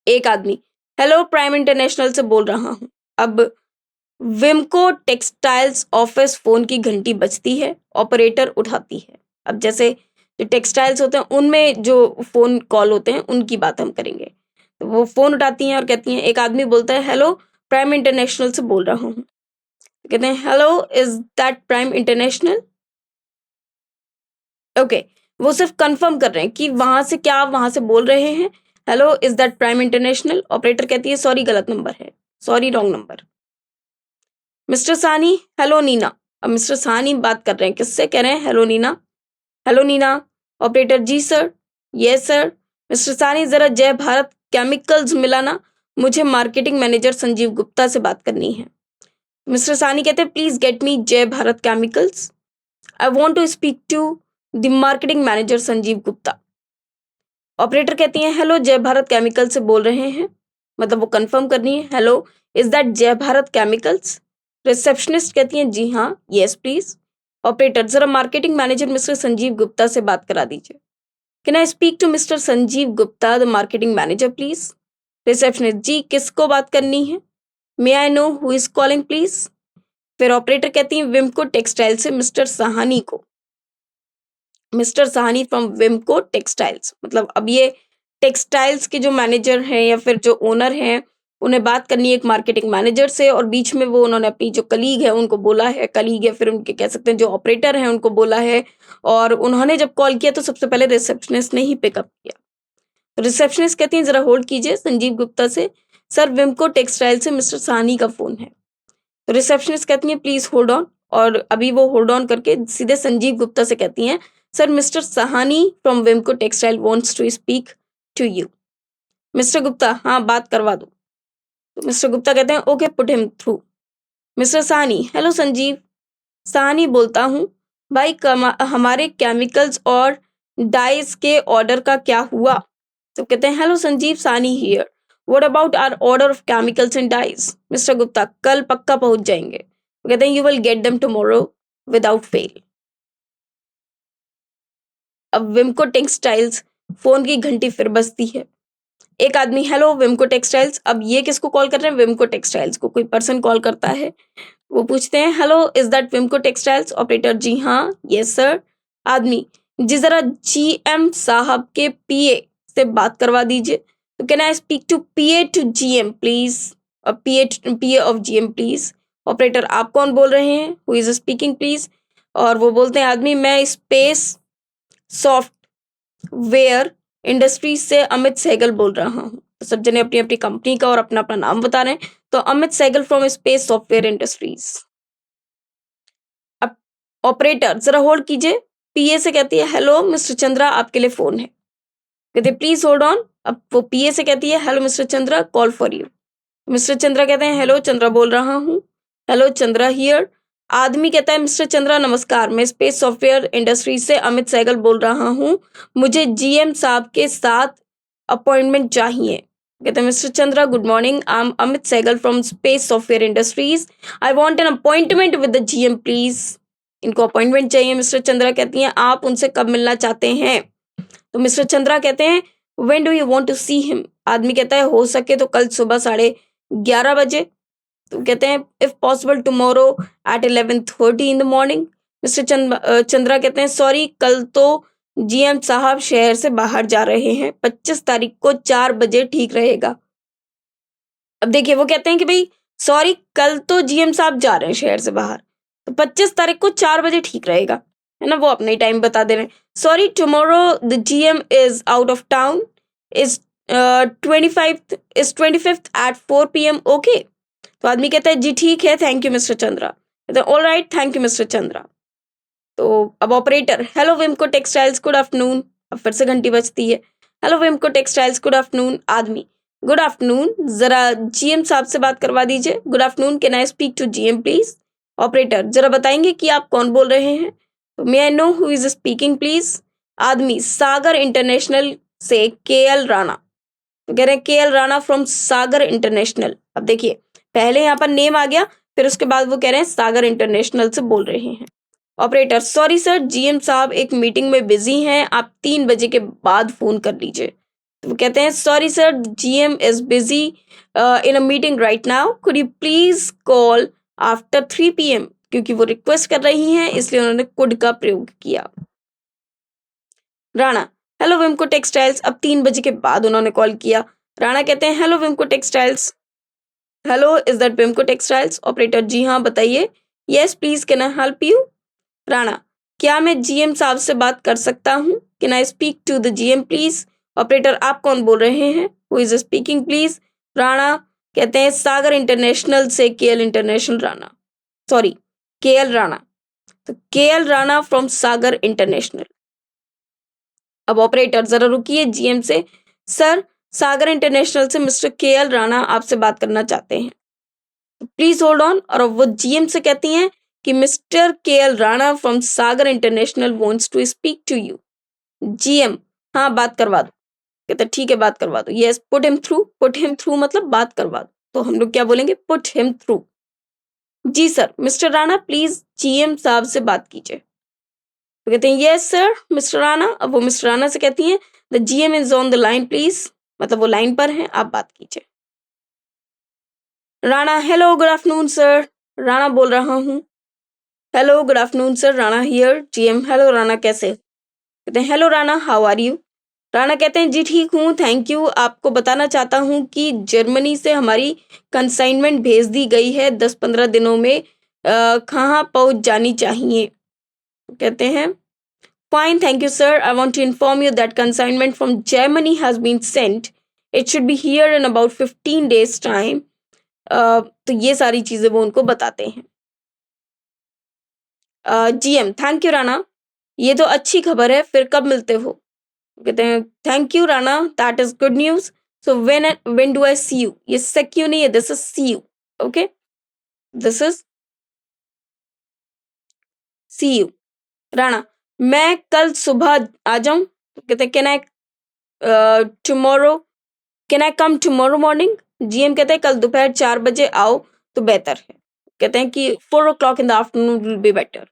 एक आदमी, हेलो प्राइम इंटरनेशनल से बोल रहा हूँ। अब विमको टेक्सटाइल्स ऑफिस फोन की घंटी बजती है, ऑपरेटर उठाती है। अब जैसे जो टेक्सटाइल्स होते हैं उनमें जो फोन कॉल होते हैं उनकी बात हम करेंगे। तो वो फोन उठाती हैं और कहती हैं, एक आदमी बोलता है हेलो प्राइम इंटरनेशनल से बोल रहा हूँ। तो कहते हैं hello is that prime international. Okay, वो सिर्फ कंफर्म कर रहे हैं कि वहां से क्या आप वहां से बोल रहे हैं। Hello is that prime international. Operator कहती है सॉरी गलत नंबर है, सॉरी रॉन्ग नंबर। मिस्टर सानी, हेलो नीना। अब मिस्टर सानी बात कर रहे हैं, किससे कह रहे हैं, hello Neena. Hello Neena. Operator जी sir, yes sir. Mister Sani जरा जय भारत केमिकल्स मिलाना, मुझे मार्केटिंग मैनेजर संजीव गुप्ता से बात करनी है। मिस्टर सानी कहते हैं please get me Jai Bharat chemicals, I want to speak to the marketing manager Sanjeev Gupta. Operator कहती हैं हेलो जय भारत केमिकल से बोल रहे हैं, मतलब वो कंफर्म करनी है, हेलो इज दैट जय भारत केमिकल्स। रिसेप्शनिस्ट कहती हैं जी हाँ, यस प्लीज। ऑपरेटर जरा marketing manager mister Sanjeev Gupta से बात करा दीजिए। Can I speak to mister Sanjeev Gupta the marketing manager please. Receptionist जी किसको बात करनी है, may I know who is calling please. फिर ऑपरेटर कहती हैं विमको टेक्सटाइल से मिस्टर सहानी को। Mister Sahani from Vimco textiles, मतलब अब ये टेक्सटाइल्स के जो मैनेजर हैं या फिर जो ओनर हैं उन्हें बात करनी है एक मार्केटिंग मैनेजर से, और बीच में वो उन्होंने अपनी जो कलीग है उनको बोला है, कलीग या फिर उनके कह सकते हैं जो ऑपरेटर हैं उनको बोला है, और उन्होंने जब कॉल किया तो सबसे पहले रिसेप्शनिस्ट ने ही पिकअप किया। रिसेप्शनिस्ट कहती हैं जरा होल्ड कीजिए संजीव गुप्ता से, सर विमको टेक्सटाइल से मिस्टर सहानी का फोन है। तो रिसेप्शनिस्ट कहती हैं प्लीज होल्ड ऑन, और अभी वो होल्ड ऑन करके सीधे संजीव गुप्ता से कहती हैं sir Mr Sahani from Vimco textile wants to speak to you. Mr Gupta हाँ बात करवा दो। तो मिस्टर गुप्ता कहते हैं okay put him through. Mr Sahani, hello Sanjeev. Sahani बोलता हूँ भाई हमारे केमिकल्स और डाइस के ऑर्डर का क्या हुआ। तो कहते हैं hello Sanjeev, Sahani here, what about our order of chemicals and dyes. Mr Gupta कल पक्का पहुंच जाएंगे। वो कहते हैं you will get them tomorrow without fail. अब विमको टेक्सटाइल्स फोन की घंटी फिर बजती है। एक आदमी, हेलो विमको टेक्सटाइल्स। अब ये किसको कॉल कर रहे हैं, विमको टेक्सटाइल्स को कोई पर्सन कॉल करता है। वो पूछते हैं hello is that Vimco textiles. Operator जी हाँ, यस सर। आदमी, जी जरा जीएम साहब के पीए से बात करवा दीजिए। तो can I speak to PA to GM please, PA of GM please. Operator आप कौन बोल रहे हैं, हु इज स्पीकिंग प्लीज। और वो बोलते हैं आदमी, मैं स्पेस सॉफ्टवेयर इंडस्ट्रीज से अमित सहगल बोल रहा हूँ। तो सब जने अपनी अपनी कंपनी का और अपना अपना नाम बता रहे हैं। तो Amit Sehgal from Space Software Industries. अब ऑपरेटर जरा होल्ड कीजिए, पीए से कहती है हेलो मिस्टर चंद्रा आपके लिए फोन है। कहते प्लीज होल्ड ऑन। अब वो पीए से कहती है hello mister Chandra call for you. Mister Chandra कहते हैं हेलो चंद्रा बोल रहा हूँ, हेलो चंद्रा हियर। आदमी कहता है मिस्टर चंद्रा नमस्कार, मैं स्पेस सॉफ्टवेयर इंडस्ट्री से अमित सहगल बोल रहा हूँ, मुझे जीएम साहब के साथ अपॉइंटमेंट चाहिए। कहते हैं mister Chandra good morning, I am Amit Sehgal from Space Software Industries, I want an appointment with the GM please. इनको अपॉइंटमेंट चाहिए। मिस्टर चंद्रा कहती हैं आप उनसे कब मिलना चाहते हैं। तो मिस्टर चंद्रा कहते हैं when do you want to see him. आदमी कहता है हो सके तो कल सुबह 11:30 बजे। तो कहते हैं if possible tomorrow at 11:30 in the morning. Mister Chandra कहते हैं सॉरी कल तो जीएम साहब शहर से बाहर जा रहे हैं, 25 तारीख को 4 बजे ठीक रहेगा। अब देखिए वो कहते हैं कि भाई सॉरी कल तो जीएम साहब जा रहे हैं शहर से बाहर, तो 25 तारीख को 4 बजे ठीक रहेगा, है ना। वो अपना ही टाइम बता दे रहे हैं। Sorry tomorrow the GM is out of town, is 25th at 4 PM okay. तो आदमी कहता है जी ठीक है, थैंक यू मिस्टर चंद्रा। कहते हैं all right thank you mister Chandra. तो अब operator, hello Vimco textiles good afternoon. अब फिर से घंटी बजती है, hello Vimco textiles good afternoon. आदमी, गुड आफ्टरनून, जरा जीएम साहब से बात करवा दीजिए। Good afternoon, can I speak to GM please. Operator, जरा बताएंगे कि आप कौन बोल रहे हैं। तो may I know who is speaking please. आदमी, सागर इंटरनेशनल से KL राणा। तो कह रहे हैं KL Rana from Sagar international. अब देखिए पहले यहाँ पर नेम आ गया, फिर उसके बाद वो कह रहे हैं सागर इंटरनेशनल से बोल रहे हैं। ऑपरेटर सॉरी सर, जीएम साहब एक मीटिंग में बिजी हैं, आप 3 बजे के बाद फोन कर लीजिए। तो वो कहते हैं sorry sir, GM is busy in a meeting right now, could you please call after 3 PM, क्योंकि वो रिक्वेस्ट कर रही हैं इसलिए उन्होंने कुड का प्रयोग किया। राणा हेलो विमको टेक्सटाइल्स, अब 3 बजे के बाद उन्होंने कॉल किया। राणा कहते हैं hello Vimco textiles, hello is that Vimco textiles? Operator जी हाँ बताइए। Yes please can I help you? Rana क्या मैं जीएम साहब से बात कर सकता हूँ? Can I speak to the GM please? Operator आप कौन बोल रहे हैं? Who is speaking please? Rana कहते हैं सागर इंटरनेशनल से KL international Rana, sorry KL Rana, तो KL Rana from Sagar international. अब ऑपरेटर जरा रुकिए जीएम से, सर सागर इंटरनेशनल से मिस्टर केएल राणा आपसे बात करना चाहते हैं, प्लीज होल्ड ऑन। और अब वो जीएम से कहती हैं कि mister KL Rana from Sagar International wants to speak to you. GM हाँ बात करवा दो। कहते ठीक है बात करवा दो। Yes put him through, put him through मतलब बात करवा दो, तो हम लोग क्या बोलेंगे? Put him through. जी sir, mister Rana please GM साहब से बात कीजिए। तो कहते हैं यस सर मिस्टर राणा। अब वो मिस्टर राणा से कहती हैं the GM is on the line please, मतलब वो लाइन पर हैं, आप बात कीजिए। Rana hello good afternoon sir, Rana बोल रहा हूँ। Hello good afternoon sir, Rana here. GM hello Rana कैसे? कहते हैं hello Rana how are you? Rana कहते हैं जी ठीक हूँ थैंक यू, आपको बताना चाहता हूँ कि जर्मनी से हमारी कंसाइनमेंट भेज दी गई है, 10-15 दिनों में कहाँ पहुँच जानी चाहिए? कहते हैं fine thank you sir, I want to inform you that consignment from Germany has been sent, it should be here in about 15 days time. तो ये सारी चीजें वो उनको बताते हैं। जीएम थैंक यू राणा, ये तो अच्छी खबर है, फिर कब मिलते हो? कहते हैं thank you Rana that is good news, so when do I see you? ये सेक यू नहीं है, this is see you. Okay this is see you. Rana मैं कल सुबह आ जाऊं? तो कहते हैं can I tomorrow, can I come tomorrow morning? GM कहते हैं कल दोपहर 4 बजे आओ तो बेहतर है। कहते हैं कि 4 o'clock in the afternoon will be better.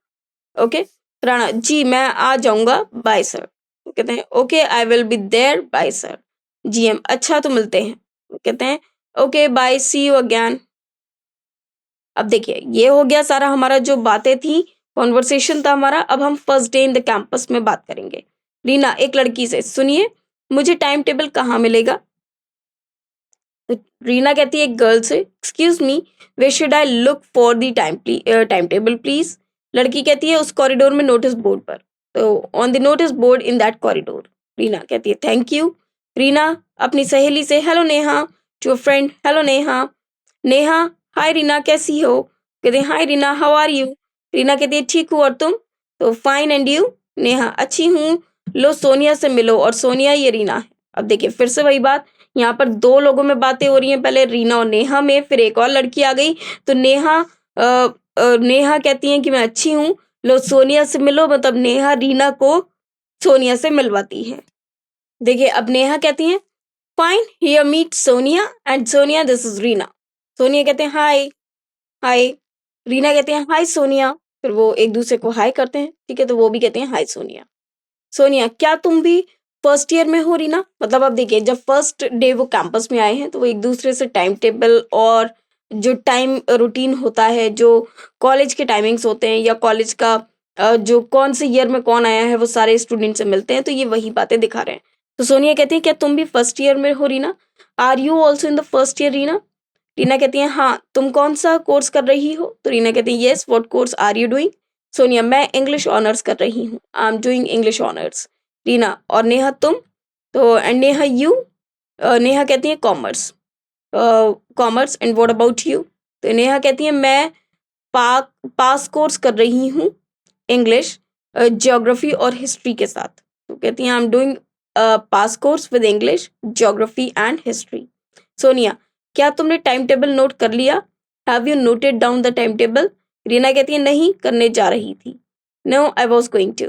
Okay Rana ji मैं आ जाऊंगा बाय सर। कहते हैं okay I will be there bye sir. GM अच्छा तो मिलते हैं। कहते हैं okay bye see you again. अब देखिए ये हो गया सारा हमारा जो बातें थी, कॉन्वर्सेशन था हमारा। अब हम first day in the campus में बात करेंगे। रीना एक लड़की से, सुनिए मुझे टाइम टेबल कहाँ मिलेगा? तो रीना कहती है एक गर्ल से, excuse me way should I look for the time table please? लड़की कहती है उस कॉरिडोर में नोटिस बोर्ड पर, तो on the notice board in that corridor. Reena कहती है थैंक यू। रीना अपनी सहेली से hello Neha, to a friend hello Neha. Neha hi Reena कैसी हो? कहते हैं hi Reena how are you? Reena कहती है ठीक हूँ और तुम? तो फाइन एंड यू? नेहा अच्छी हूँ, लो सोनिया से मिलो। और सोनिया ये रीना है। अब देखिए फिर से वही बात, यहाँ पर 2 लोगों में बातें हो रही हैं, पहले रीना और नेहा में, फिर एक और लड़की आ गई। तो नेहा कहती हैं कि मैं अच्छी हूँ, लो सोनिया से मिलो, मतलब नेहा रीना को सोनिया से मिलवाती है। देखिए अब नेहा कहती हैं fine here meet Sonia and Sonia this is Reena. Sonia कहते हैं हाय हाय। रीना कहते हैं हाय सोनिया। फिर वो एक दूसरे को हाय करते हैं, ठीक है, तो वो भी कहते हैं हाय सोनिया। सोनिया क्या तुम भी फर्स्ट ईयर में हो रीना? मतलब अब देखिए जब फर्स्ट डे वो कैंपस में आए हैं तो वो एक दूसरे से टाइम टेबल और जो टाइम रूटीन होता है, जो कॉलेज के टाइमिंग्स होते हैं या कॉलेज का जो कौन से ईयर में कौन आया है, वो सारे स्टूडेंट से मिलते हैं, तो ये वही बातें दिखा रहे हैं। तो सोनिया कहती है क्या तुम भी फर्स्ट ईयर में हो Reena? Are you also in the first year Reena? Reena कहती है हाँ, तुम कौन सा कोर्स कर रही हो? तो रीना कहती है yes what course are you doing? Sonia मैं इंग्लिश ऑनर्स कर रही हूँ, I am doing English honours. Reena और नेहा तुम? तो एंड नेहा यू? नेहा कहती है commerce, commerce and what about you? तो नेहा कहती है मैं पास कोर्स कर रही हूँ इंग्लिश, ज्योग्राफी और हिस्ट्री के साथ। तो कहती है I am doing pass course with English geography and history. Sonia क्या तुमने टाइम टेबल नोट कर लिया? Have you noted down the time table? Reena कहती है नहीं, करने जा रही थी। No I was going to.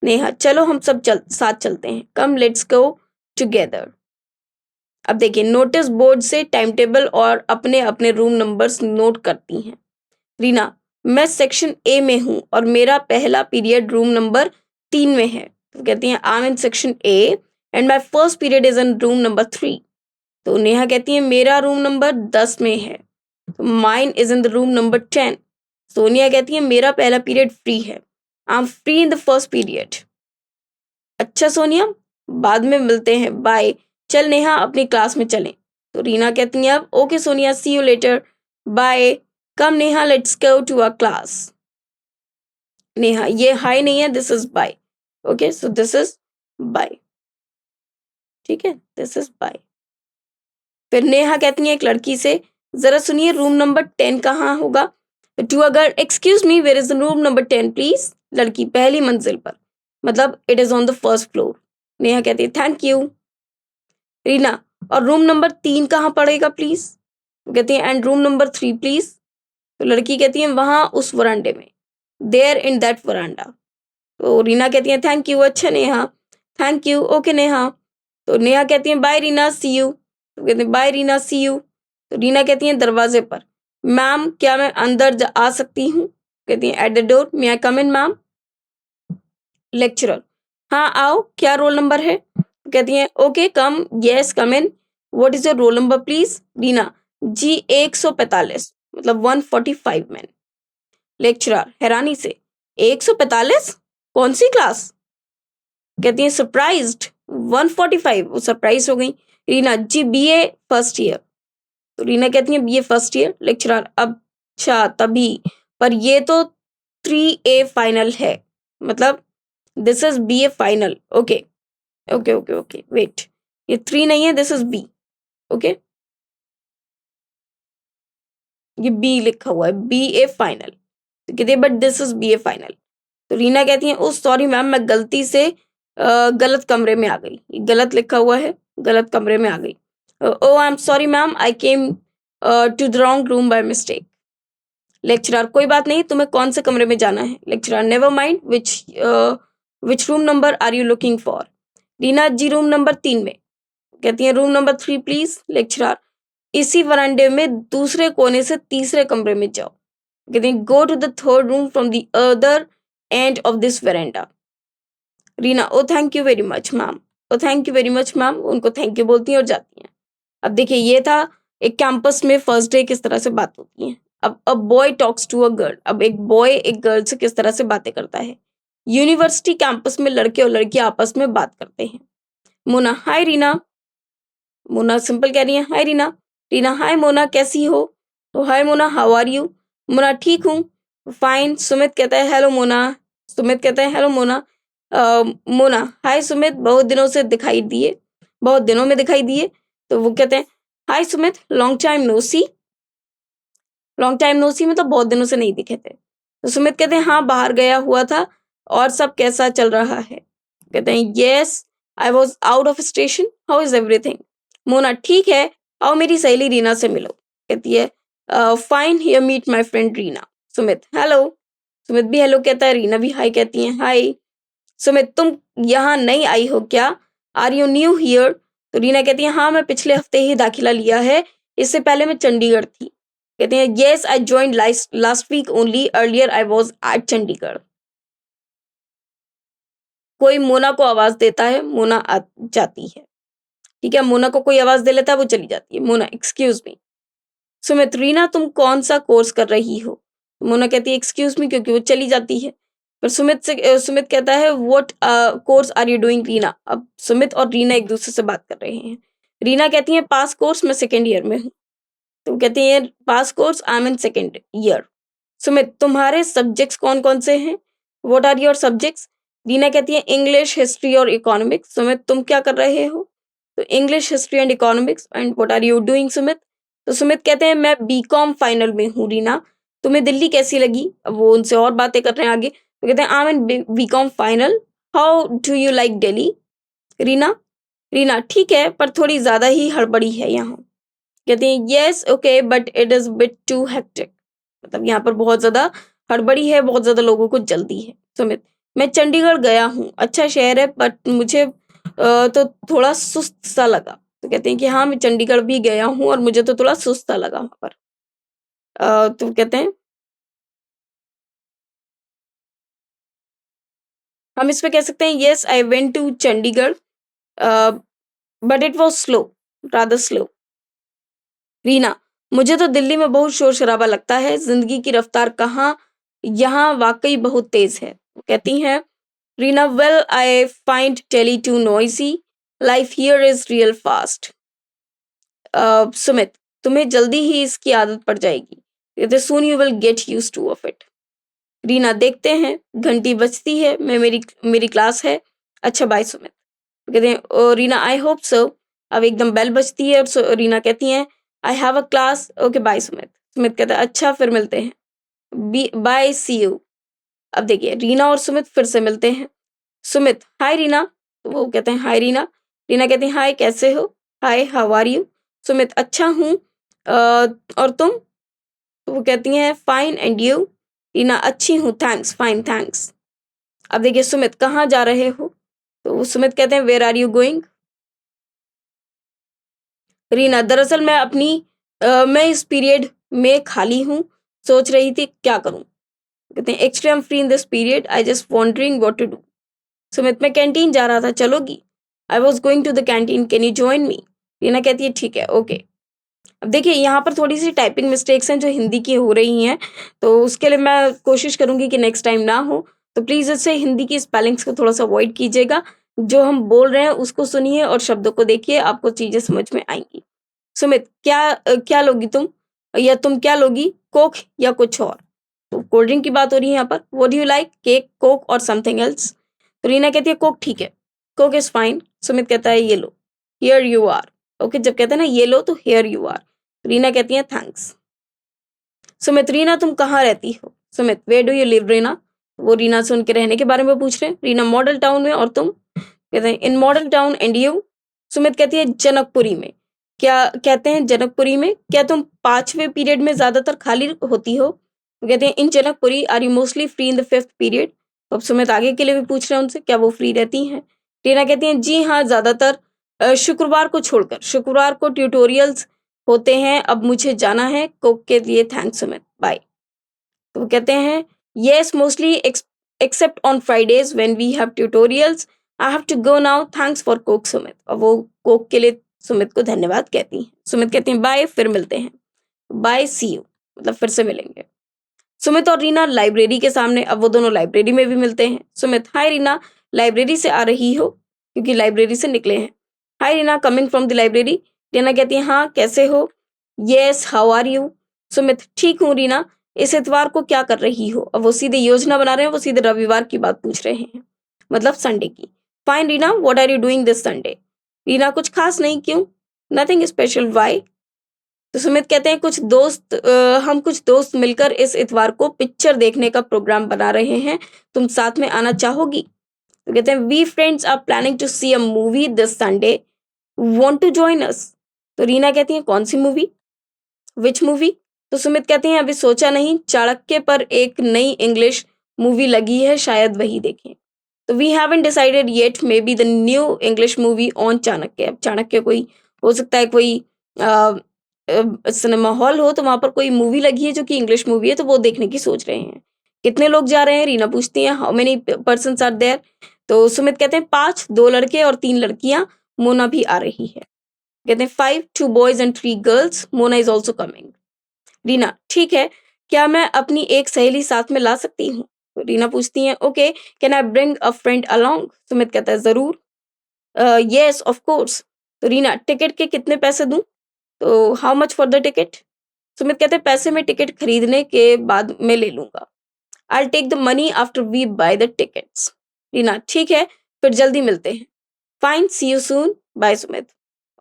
Neha चलो हम सब साथ चलते हैं, कम लेट्स गो टुगेदर। अब देखिए नोटिस बोर्ड से टाइम टेबल और अपने अपने रूम नंबर्स नोट करती हैं। रीना, मैं सेक्शन ए में हूँ और मेरा पहला पीरियड रूम नंबर 3 में है। तो कहती हैं I am in section A and my first period is in room number 3। तो नेहा कहती है मेरा रूम नंबर 10 में है। तो mine is in the room number 10। Sonia कहती है मेरा पहला पीरियड फ्री है। I am free in the first period. अच्छा सोनिया, बाद में मिलते हैं, बाय। चल नेहा अपनी क्लास में चलें। तो रीना कहती है अब okay Sonia, see you later, bye. Come Neha, let's go to our class. Neha, ये हाय नहीं है, this is bye. Okay, so this is bye. ठीक है, दिस इज बाय। फिर नेहा कहती है एक लड़की से, जरा सुनिए रूम नंबर 10 कहाँ होगा। To a girl, excuse me, where is room number 10 please. लड़की, पहली मंजिल पर, मतलब it is on the first floor. Neha कहती है थैंक यू। रीना, और रूम नंबर 3 कहाँ पड़ेगा प्लीज। कहती है एंड रूम नंबर 3 प्लीज। तो लड़की कहती है वहां उस वरांडे में, देयर इन दैट वरांडा। तो रीना कहती है थैंक यू। अच्छा Neha, thank you, okay Neha. तो नेहा कहती है बाय रीना, सी यू। तो कहते हैं बाय रीना, सी यू। तो रीना कहती है दरवाजे पर, मैम क्या मैं अंदर आ सकती हूँ। कहती है at the door, may I come in ma'am. Lecturer, हाँ आओ, क्या रोल नंबर है। कहती है okay come, yes come in. What is your roll number please. Reena, जी 145, मतलब 145 मैन। लेक्चरर हैरानी से, 145, कौन सी क्लास। कहती है सरप्राइज्ड, 145, वो सरप्राइज हो गई। रीना, जी बीए फर्स्ट ईयर। तो रीना कहती है बीए फर्स्ट ईयर। लेक्चरर, अच्छा तभी, पर ये तो 3A फाइनल है, मतलब this is BA final. Okay okay okay okay, wait, ये 3 नहीं है, दिस इज बी। ओके, ये बी लिखा हुआ है, बीए फाइनल। तो कहती है but this is BA final. तो रीना कहती है ओ सॉरी मैम, मैं गलती से गलत कमरे में आ गई, ये गलत लिखा हुआ है, गलत कमरे में आ गई। Oh I am sorry ma'am, I came to the wrong room by mistake. Lecturer, कोई बात नहीं, तुम्हें कौन से कमरे में जाना है। Lecturer, never mind, which room number are you looking for. Reena, जी रूम नंबर 3 में। कहती है रूम नंबर 3 प्लीज। लेक्चरर, इसी वरांडे में दूसरे कोने से तीसरे कमरे में जाओ। कहती है go to the third room from the other end of this verandah. Reena, oh thank you very much ma'am, oh thank you very much ma'am. उनको थैंक यू बोलती हैं और जाती हैं। अब देखिए ये था एक कैंपस में फर्स्ट डे किस तरह से बात होती है। अब a boy talks to a girl, अब एक बॉय एक गर्ल से किस तरह से बातें करता है। यूनिवर्सिटी कैंपस में लड़के और लड़कियां आपस में बात करते हैं। मोना, हाय रीना। मोना सिंपल कह रही है हाय रीना। रीना, हाय मोना, कैसी हो। तो hi Mona, how are you. Mona, ठीक हूँ, फाइन। सुमित कहता है हेलो मोना। सुमित कहता है हेलो मोना। मोना, हाय सुमित, बहुत दिनों से दिखाई दिए, बहुत दिनों में दिखाई दिए। तो वो कहते हैं हाय सुमित, लॉन्ग टाइम नो सी। लॉन्ग टाइम नो सी मतलब बहुत दिनों से नहीं दिखे थे। तो सुमित कहते हैं हाँ बाहर गया हुआ था, और सब कैसा चल रहा है। कहते हैं yes, I was out of station, how is everything. Mona, ठीक है, आओ मेरी सहेली रीना से मिलो। कहती है fine, here meet my friend Reena. Sumit, hello. Sumit भी हेलो कहता है, रीना भी हाय कहती है, हाय। सुमित, तुम यहाँ नई आई हो क्या, आर यू न्यू हियर। तो रीना कहती है हाँ मैं पिछले हफ्ते ही दाखिला लिया है, इससे पहले मैं चंडीगढ़ थी। कहते हैं yes, I join last week only, earlier I was at Chandigarh. कोई मोना को आवाज देता है, मोना आ जाती है। ठीक है, मोना को कोई आवाज दे लेता है, वो चली जाती है। Mona, excuse me. सुमित, रीना तुम कौन सा कोर्स कर रही हो। तो मोना कहती है एक्सक्यूज मी, क्योंकि वो चली जाती है। पर सुमित कहता है what course are you doing Reena. अब सुमित और रीना एक दूसरे से बात कर रहे हैं। रीना कहती है पास कोर्स, मैं सेकेंड ईयर में हूँ। तो वो कहती है pass course, I am in second year. Sumit, तुम्हारे सब्जेक्ट्स कौन कौन से हैं, what are your subjects. Reena कहती है इंग्लिश, हिस्ट्री और इकोनॉमिक्स। सुमित, तुम क्या कर रहे हो। तो English, history and economics. And what are you doing Sumit. तो सुमित कहते हैं मैं बीकॉम फाइनल में हूँ रीना, तुम्हें दिल्ली कैसी लगी। अब वो उनसे और बातें कर रहे हैं आगे। तो कहते हैं I am in BCom final, how do you like Delhi. Reena, Reena, ठीक है पर थोड़ी ज्यादा ही हड़बड़ी है यहाँ। कहते हैं yes okay but it is bit too hectic, मतलब यहाँ पर बहुत ज्यादा हड़बड़ी है, बहुत ज्यादा लोगों को जल्दी है। सुमित, मैं चंडीगढ़ गया हूँ, अच्छा शहर है बट मुझे तो थोड़ा सुस्त सा लगा। तो कहते हैं कि हाँ, मैं चंडीगढ़ भी गया हूँ और मुझे तो थोड़ा सुस्त सा लगा वहाँ पर। तो कहते हैं हम इस पे कह सकते हैं yes I went to Chandigarh but it was slow, rather slow. Reena, मुझे तो दिल्ली में बहुत शोर-शराबा लगता है, ज़िंदगी की रफ्तार कहाँ यहाँ वाक़ई बहुत तेज़ है। वो कहती हैं Reena well I find Delhi too noisy, life here is real fast. Sumit, तुम्हें जल्दी ही इसकी आदत पड़ जाएगी। कहते soon you will get used to of it. Reena, देखते हैं, घंटी बजती है, मैं मेरी मेरी क्लास है। अच्छा बाय सुमित। कहते हैं रीना आई होप सो। अब एकदम बेल बजती है और रीना कहती हैं I have a class, okay bye Sumit. Sumit कहता है अच्छा फिर मिलते हैं, बी बाय सी यू। अब देखिए रीना और सुमित फिर से मिलते हैं। सुमित, हाय रीना। तो वो कहते हैं हाय रीना। रीना कहती है हाय कैसे हो? Hi how are you? Sumit, अच्छा हूँ। अ, और तुम? तो वो कहती हैं फाइन एंड यू? रीना, अच्छी हूँ थैंक्स, फाइन थैंक्स। अब देखिए सुमित, कहाँ जा रहे हो? तो वो सुमित कहते हैं where are you going? Reena, दरअसल मैं इस पीरियड में खाली हूँ, सोच रही थी क्या करूँ? कहते हैं actually I am free in this period, I just wondering what to do. Sumit, मैं कैंटीन जा रहा था, चलोगी? I was going to the canteen, can you join me? Reena कहती है ठीक है, ओके। अब देखिए यहाँ पर थोड़ी सी टाइपिंग मिस्टेक्स हैं जो हिंदी की हो रही हैं, तो उसके लिए मैं कोशिश करूंगी कि नेक्स्ट टाइम ना हो। तो प्लीज़ इससे हिंदी की स्पेलिंग्स को थोड़ा सा अवॉइड कीजिएगा। जो हम बोल रहे हैं उसको सुनिए और शब्दों को देखिए, आपको चीज़ें समझ में आएंगी। सुमित, क्या लोगी तुम? या तुम क्या लोगी, कोक या कुछ और? तो कोल्ड ड्रिंक की बात हो रही है यहाँ पर। What do you like, cake, Coke और समथिंग एल्स? तो रीना कहती है कोक ठीक है, कोक इज फाइन। सुमित कहता है ये लो, हियर यू आर। ओके, जब कहते हैं ना ये लो तो हियर यू आर। रीना कहती है थैंक्स। सुमित, रीना तुम कहाँ रहती हो? Sumit, where do you live Reena? वो रीना से उनके रहने के बारे में पूछ रहे हैं। रीना, मॉडल टाउन में, और तुम? कहते हैं in model town, and you? Sumit कहती है जनकपुरी में। क्या कहते हैं जनकपुरी में, क्या तुम 5वें पीरियड में ज्यादातर खाली होती हो? वो कहते हैं in Janakpuri are you mostly free in the 5th period? तो अब सुमित आगे के लिए भी पूछ रहे हैं उनसे क्या वो फ्री रहती हैं। रीना कहती हैं जी हाँ, ज्यादातर शुक्रवार को छोड़कर। शुक्रवार को ट्यूटोरियल्स होते हैं। अब मुझे जाना है, कोक के लिए थैंक्स सुमित, बाय। तो वो कहते हैं yes mostly except on Fridays when we have tutorials, I have to go now, thanks for coke Sumit. और वो कोक के लिए सुमित को धन्यवाद कहती हैं। सुमित कहती हैं बाय, फिर मिलते हैं, बाय सी यू, मतलब फिर से मिलेंगे। सुमित और रीना लाइब्रेरी के सामने, अब वो दोनों लाइब्रेरी में भी मिलते हैं। सुमित, हाय रीना, लाइब्रेरी से आ रही हो? क्योंकि लाइब्रेरी से निकले हैं। Hi Reena, coming from the library. Reena कहती है हाँ कैसे हो? Yes how are you? Sumit, ठीक हूँ रीना, इस इतवार को क्या कर रही हो? अब वो सीधे योजना बना रहे हैं, वो सीधे रविवार की बात पूछ रहे हैं, मतलब संडे की। Fine Reena, what are you doing this Sunday? Reena, कुछ खास नहीं, क्यों? Nothing special, why? तो सुमित कहते हैं हम कुछ दोस्त मिलकर इस इतवार को पिक्चर देखने का प्रोग्राम बना रहे हैं, तुम साथ में आना चाहोगी? तो कहते हैं we friends are planning to see a movie this Sunday, want to join us? तो रीना कहती है कौन सी मूवी, विच मूवी? तो सुमित कहते हैं अभी सोचा नहीं, चाणक्य पर एक नई इंग्लिश मूवी लगी है, शायद वही देखें। तो we haven't decided yet, maybe the new English movie on Chanakya. अब चाणक्य कोई हो सकता है, कोई सिनेमा हॉल हो, तो वहां पर कोई मूवी लगी है जो कि इंग्लिश मूवी है, तो वो देखने की सोच रहे हैं। कितने लोग जा रहे हैं? रीना पूछती है how many person are there? तो सुमित कहते हैं 5, 2 लड़के और 3 लड़कियां, मोना भी आ रही है। कहते हैं 5, 2 boys and 3 girls, Mona is also coming. Reena, ठीक है, क्या मैं अपनी एक सहेली साथ में ला सकती हूँ? तो रीना पूछती है okay, can I bring a friend along? Sumit कहता है जरूर, यस ऑफ कोर्स। तो रीना, टिकट के कितने पैसे दूं? तो how much for the ticket? Sumit कहते हैं पैसे में टिकट खरीदने के बाद मैं ले लूंगा। I take the money after we buy the tickets. Reena, ठीक है, फिर जल्दी मिलते हैं। Fine, see you soon, bye Sumit.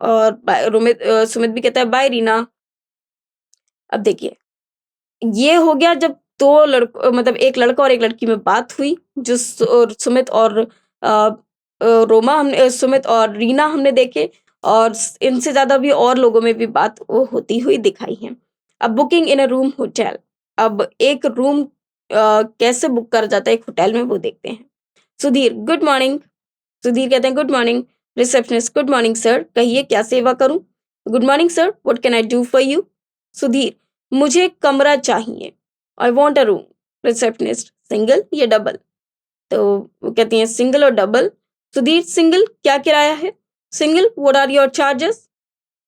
और सुमित भी कहता है बाय रीना। अब देखिए ये हो गया जब 2 मतलब एक लड़का और एक लड़की में बात हुई, जो सुमित और सुमित और रीना हमने देखे, और इनसे ज्यादा भी और लोगों में भी बात वो होती हुई दिखाई है। अब बुकिंग इन अ रूम होटल, अब एक रूम कैसे बुक करा जाता है एक होटल में, वो देखते हैं। Sudhir, good morning. सुधीर कहते हैं good morning. Receptionist good morning sir, कहिए क्या सेवा करूं? Good morning sir, what can I do for you? Sudhir, मुझे एक कमरा चाहिए। I want a room. Receptionist, single या डबल? तो वो कहती हैं सिंगल और डबल। सुधीर, सिंगल क्या किराया है? Single, what are your charges?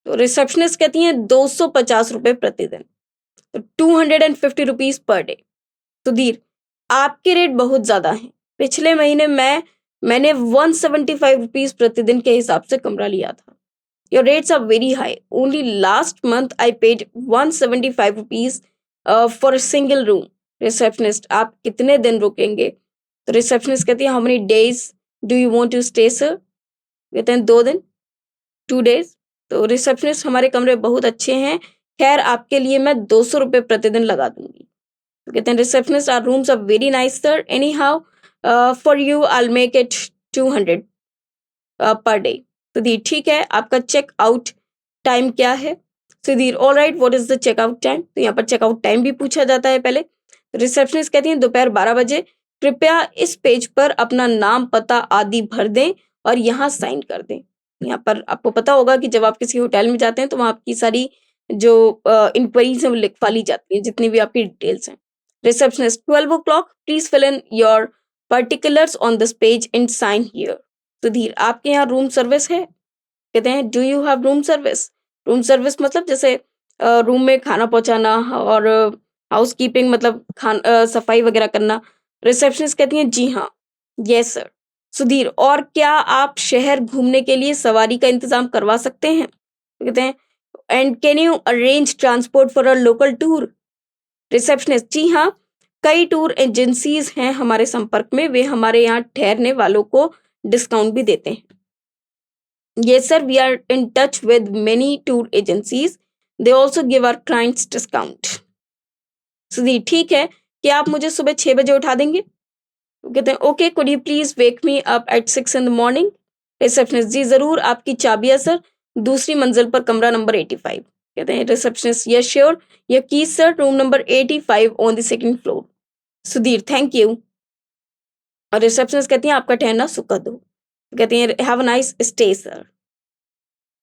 तो रिसेप्शनिस्ट कहती हैं 250 रुपए प्रतिदिन, तो 250 रुपीज पर डे। सुधीर, आपके रेट बहुत ज्यादा हैं। पिछले महीने मैंने 175 रुपीज प्रतिदिन के हिसाब से कमरा लिया था। Your rates are very high. Only last month I paid 175 rupees for single room. Receptionist, आप कितने दिन रुकेंगे? तो रिसेप्शनिस्ट कहती है how many days do you want to stay sir? कहते हैं 2 दिन, 2 डेज। तो रिसेप्शनिस्ट, हमारे कमरे बहुत अच्छे हैं, खैर आपके लिए मैं 200 रुपये प्रतिदिन लगा दूंगी। तो कहते हैं receptionist, our rooms are very nice sir, anyhow for you I make it 200 per day. Sudhir, ठीक है, आपका चेक आउट टाइम क्या है? Sudhir, all right, what is the checkout time? तो यहाँ पर चेकआउट टाइम भी पूछा जाता है पहले। रिसेप्शनिस्ट कहती हैं दोपहर 12 बजे, कृपया इस पेज पर अपना नाम, पता आदि भर दें और यहाँ साइन कर दें। यहाँ पर आपको पता होगा कि जब आप किसी होटल में जाते हैं तो वहाँ आपकी सारी जो इंक्वायरीज हैं वो लिखवा ली जाती हैं, जितनी भी आपकी डिटेल्स हैं। Receptionist, 12 o'clock, please fill in your particulars on this page and sign here. Sudhir, आपके यहाँ रूम सर्विस है? कहते हैं do you have room service? Room service मतलब जैसे रूम में खाना पहुंचाना और हाउस कीपिंग, मतलब सफाई वगैरह करना। रिसेप्शनिस्ट कहती हैं जी हाँ, यस सर। सुधीर, और क्या आप शहर घूमने के लिए सवारी का इंतजाम करवा सकते हैं? तो कहते हैं and can you arrange transport for a local tour? Receptionist, जी हाँ, कई टूर एजेंसीज हैं हमारे संपर्क में, वे हमारे यहाँ ठहरने वालों को डिस्काउंट भी देते हैं। Yes, sir, we are in touch with many tour agencies. They also give our clients discount. Sudhir, ठीक है, क्या आप मुझे सुबह 6 बजे उठा देंगे? वो कहते हैं okay, could you please wake me up at 6 in the morning? Receptionist, जी जरूर, आपकी चाबियां सर, दूसरी मंजिल पर कमरा नंबर 85। कहते हैं receptionist, yes sure, your keys sir, room number 85 on the second floor. Sudhir, thank you. और रिसेप्शनिस्ट कहती हैं आपका ठहरना सुखद हो। कहती हैं have a nice stay sir.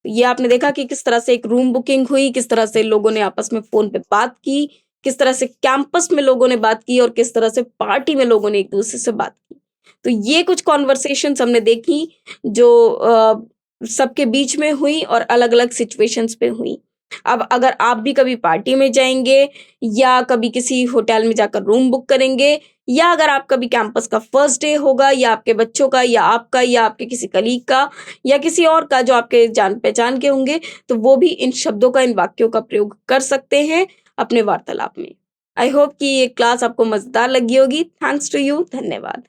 ये आपने देखा कि किस तरह से एक रूम बुकिंग हुई, किस तरह से लोगों ने आपस में फोन पे बात की, किस तरह से कैंपस में लोगों ने बात की और किस तरह से पार्टी में लोगों ने एक दूसरे से बात की। तो ये कुछ कॉन्वर्सेशंस हमने देखी जो सबके बीच में हुई और अलग-अलग सिचुएशंस पे हुई। अब अगर आप भी कभी पार्टी में जाएँगे या कभी किसी होटल में जाकर रूम बुक करेंगे या अगर आप कभी कैंपस का फर्स्ट डे होगा या आपके बच्चों का या आपका या आपके किसी कलीग का या किसी और का जो आपके जान-पहचान के होंगे, तो वो भी इन शब्दों का, इन वाक्यों का प्रयोग कर सकते हैं अपने वार्तालाप में। आई होप कि ये क्लास आपको मज़ेदार लगी होगी। Thanks to you. धन्यवाद।